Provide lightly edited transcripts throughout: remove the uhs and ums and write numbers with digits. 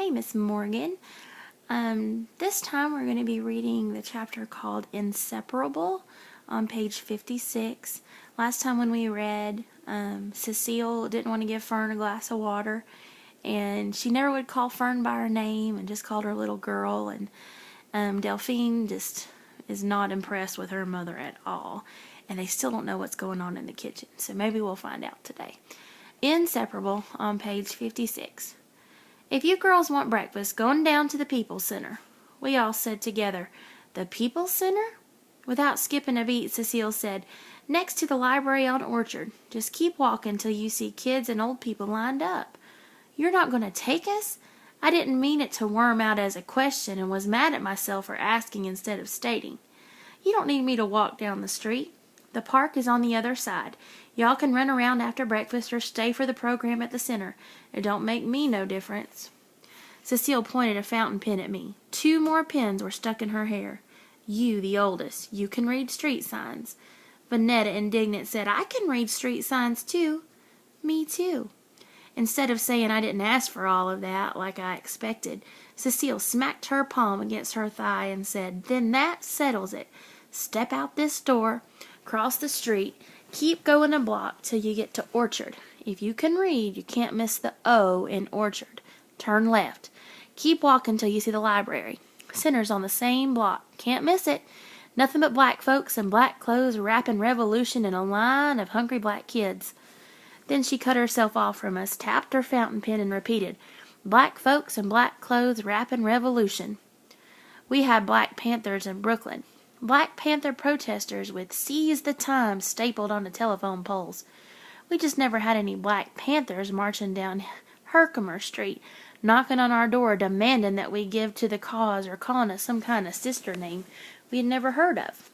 Hey, Miss Morgan. This time we're going to be reading the chapter called Inseparable on page 56. Last time when we read, Cecile didn't want to give Fern a glass of water, and she never would call Fern by her name and just called her little girl, and Delphine just is not impressed with her mother at all, and they still don't know what's going on in the kitchen, so maybe we'll find out today. Inseparable on page 56. If you girls want breakfast, go on down to the People's Center. We all said together, the People's Center? Without skipping a beat, Cecile said, next to the library on Orchard. Just keep walking till you see kids and old people lined up. You're not going to take us? I didn't mean it to worm out as a question and was mad at myself for asking instead of stating. You don't need me to walk down the street. The park is on the other side. Y'all can run around after breakfast or stay for the program at the center. It don't make me no difference. Cecile pointed a fountain pen at me. 2 more pins were stuck in her hair. You, the oldest, you can read street signs. Vanetta, indignant, said, I can read street signs too. Me too. Instead of saying I didn't ask for all of that, like I expected, Cecile smacked her palm against her thigh and said, then that settles it. Step out this door, cross the street, keep going a block till you get to Orchard. If you can read, you can't miss the O in Orchard. Turn left. Keep walking till you see the library. Center's on the same block. Can't miss it. Nothing but black folks in black clothes rapping Revolution in a line of hungry black kids. Then she cut herself off from us, tapped her fountain pen, and repeated, black folks in black clothes rapping Revolution. We had Black Panthers in Brooklyn. Black Panther protesters with Seize the Time stapled on the telephone poles. We just never had any Black Panthers marching down Herkimer Street, knocking on our door demanding that we give to the cause or calling us some kind of sister name we had never heard of.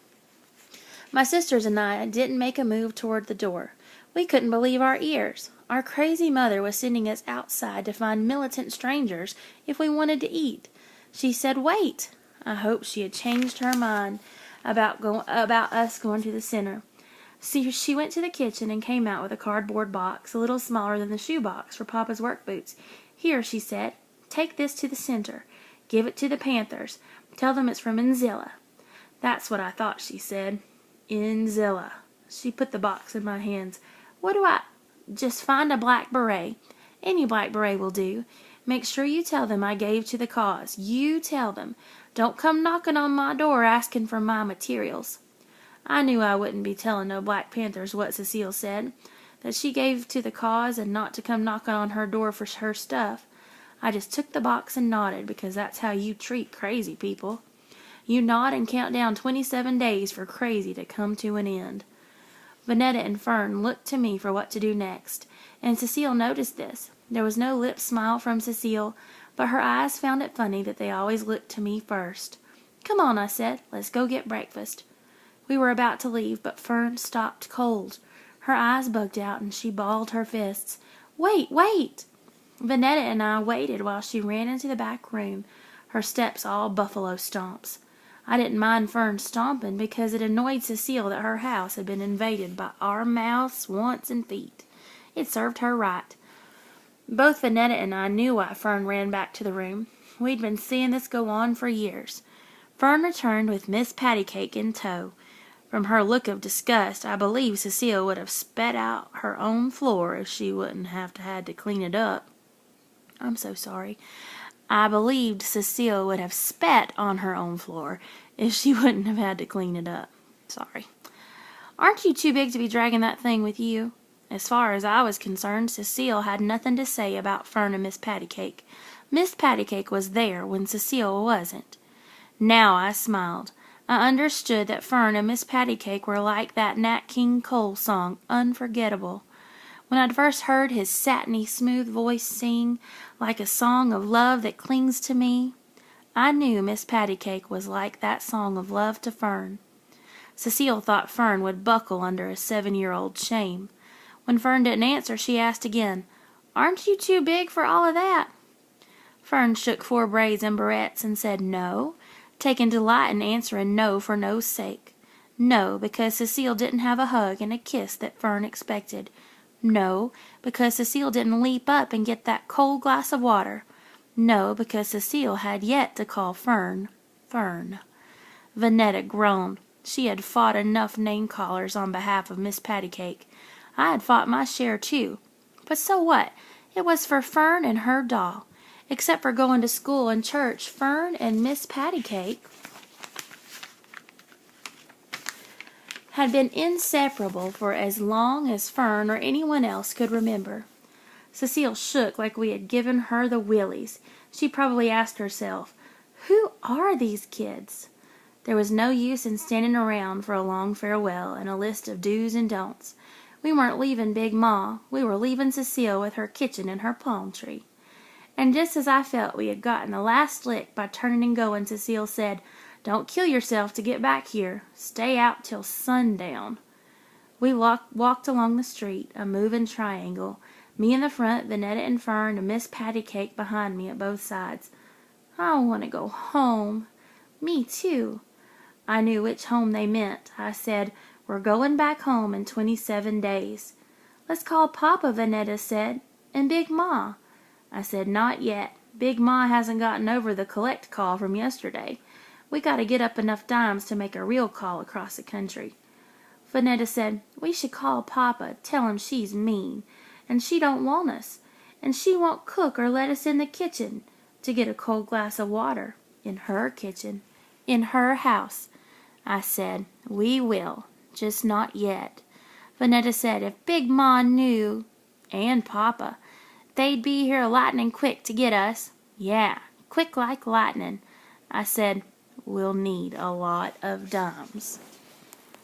My sisters and I didn't make a move toward the door. We couldn't believe our ears. Our crazy mother was sending us outside to find militant strangers if we wanted to eat. She said, wait. I hoped she had changed her mind about us going to the center. She went to the kitchen and came out with a cardboard box, a little smaller than the shoe box for Papa's work boots. Here, she said, take this to the center. Give it to the Panthers. Tell them it's from Inzilla. That's what I thought she said. Inzilla. She put the box in my hands. What do I... Just find a black beret. Any black beret will do. Make sure you tell them I gave to the cause. You tell them. Don't come knocking on my door asking for my materials. I knew I wouldn't be telling no Black Panthers what Cecile said, that she gave to the cause and not to come knocking on her door for her stuff. I just took the box and nodded, because that's how you treat crazy people. You nod and count down 27 days for crazy to come to an end. Vanetta and Fern looked to me for what to do next, and Cecile noticed this. There was no lip smile from Cecile, but her eyes found it funny that they always looked to me first. Come on, I said. Let's go get breakfast. We were about to leave, but Fern stopped cold. Her eyes bugged out, and she balled her fists. Wait, wait! Vanetta and I waited while she ran into the back room, her steps all buffalo stomps. I didn't mind Fern stomping because it annoyed Cecile that her house had been invaded by our mouths, wants, and feet. It served her right. Both Vanetta and I knew why Fern ran back to the room. We'd been seeing this go on for years. Fern returned with Miss Pattycake in tow. From her look of disgust, I believe Cecile would have spat out her own floor if she wouldn't have had to clean it up. I'm so sorry. I believed Cecile would have spat on her own floor if she wouldn't have had to clean it up. Sorry. Aren't you too big to be dragging that thing with you? As far as I was concerned, Cecile had nothing to say about Fern and Miss Pattycake. Miss Pattycake was there when Cecile wasn't. Now I smiled. I understood that Fern and Miss Pattycake were like that Nat King Cole song, Unforgettable. When I'd first heard his satiny, smooth voice sing, like a song of love that clings to me, I knew Miss Pattycake was like that song of love to Fern. Cecile thought Fern would buckle under a 7-year-old's shame. When Fern didn't answer, she asked again, Aren't you too big for all of that? Fern shook 4 braids and barrettes and said no, taking delight in answering no for no's sake. No, because Cecile didn't have a hug and a kiss that Fern expected. No, because Cecile didn't leap up and get that cold glass of water. No, because Cecile had yet to call Fern, Fern. Vanetta groaned. She had fought enough name-callers on behalf of Miss Pattycake. I had fought my share, too. But so what? It was for Fern and her doll. Except for going to school and church, Fern and Miss Pattycake had been inseparable for as long as Fern or anyone else could remember. Cecile shook like we had given her the willies. She probably asked herself, "Who are these kids?" There was no use in standing around for a long farewell and a list of do's and don'ts. We weren't leaving Big Ma. We were leaving Cecile with her kitchen and her palm tree. And just as I felt we had gotten the last lick by turning and going, Cecile said, "Don't kill yourself to get back here. Stay out till sundown." We walked along the street, a moving triangle, me in the front, Vanetta and Fern, and Miss Pattycake behind me at both sides. "I want to go home." "Me too." I knew which home they meant. I said, "We're going back home in 27 days. "Let's call Papa," Vanetta said. "And Big Ma." I said, "Not yet. Big Ma hasn't gotten over the collect call from yesterday. We got to get up enough dimes to make a real call across the country." Vanetta said, "We should call Papa, tell him she's mean, and she don't want us, and she won't cook or let us in the kitchen to get a cold glass of water. In her kitchen. In her house." I said, "We will, just not yet." Vanetta said, "If Big Ma knew, and Papa, they'd be here lightning quick to get us." "Yeah, quick like lightning." I said, "We'll need a lot of dimes."